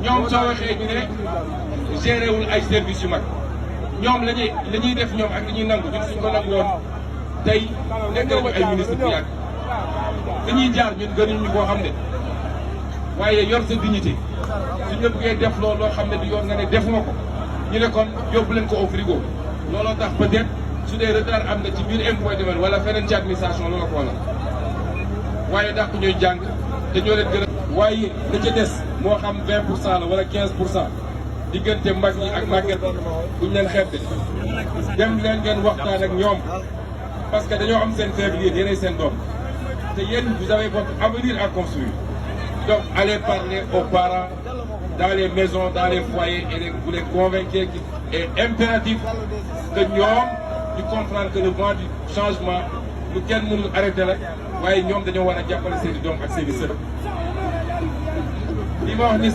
ñoom soo waxee ñu ne géré wul ay services yu mag ñoom la ñuy def ñoom ak li ñuy nangu ñun suñ ko nangu woon tey nekk nañu ay ministre bu yàgg li ñuy jaar ñun gënuñu koo xam ne waaye yor sa dignité suñ la bëggee def loolu loo xam ne du yoon nga ne defuma ko ñu ne kon yóbbu leen ko au frigo looloo tax peut-être su dee retard am na ci biir impôt domaine wala feneen ci administration loola ko la waaye dàq ñooy jàng te ñoo leen gën a waaye da ca des moo xam 20% la wala 15% diggante mag ñi ak màgget buñ leen xeeb de dem leen ngeen waxtaan ak ñoom parce que dañoo am seen faible yéen yéenay seen doom te yéen vous avez votre avenir à construire donc allez parler aux parents dans les maisons dans les foyers et vous les convaincre qu'il est impératif que ñoom ñu comprendre que le vent du changement lu kenn mënul arrêté la waaye ñoom dañoo war a jàppale seen i doom ak seen i sët li ma wax ni